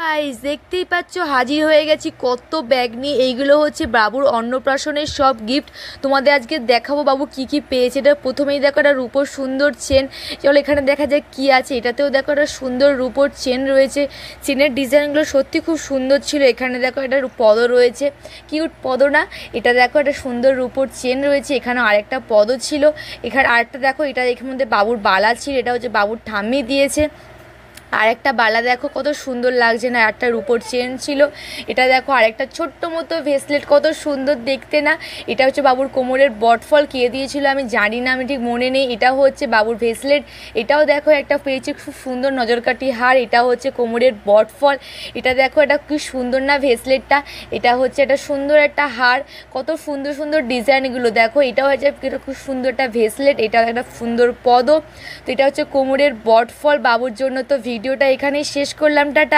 Guys দেখতেই পাচ্ছ হাজির হয়ে গেছি কত ব্যাগ নিয়ে। এইগুলো হচ্ছে বাবুর অন্নপ্রাশনের সব গিফট। তোমাদের আজকে দেখাবো বাবু কি কি পেয়েছে। এটা প্রথমেই দেখো একটা রূপোর সুন্দর চেন। চলো এখানে দেখা যায় কি আছে। এটাতেও দেখো একটা সুন্দর রূপোর চেন রয়েছে। চেনের ডিজাইনগুলো সত্যি খুব সুন্দর ছিল। এখানে দেখো একটা পদ রয়েছে, কিউট পদ না, এটা দেখো একটা সুন্দর রূপোর চেন রয়েছে। এখানে আরেকটা পদ ছিল। এখানে আরেকটা দেখো, এটা এখানে মধ্যে বাবুর বালা ছিল, এটা হচ্ছে বাবুর ঠাম্মি দিয়েছে। আর একটা বালা দেখো কত সুন্দর লাগছে না, একটা রূপোর চেন ছিল। এটা দেখো আরেকটা ছোট্ট মতো ভেসলেট, কত সুন্দর দেখতে না। এটা হচ্ছে বাবুর কোমরের বটফল, কে দিয়েছিল আমি জানি না, আমি ঠিক মনে নেই। এটাও হচ্ছে বাবুর ভেসলেট। এটাও দেখো একটা পেয়েছে খুব সুন্দর নজরকাঠি হার, এটাও হচ্ছে কোমরের বটফল। এটা দেখো এটা কি সুন্দর না ভেসলেটটা। এটা হচ্ছে একটা সুন্দর একটা হার, কত সুন্দর সুন্দর ডিজাইনগুলো দেখো। এটাও হচ্ছে খুব সুন্দর একটা ভেসলেট, এটা একটা সুন্দর পদ। তো এটা হচ্ছে কোমরের বটফল বাবুর জন্য। তো ভিডিওটা এখানেই শেষ করলাম, টাটা।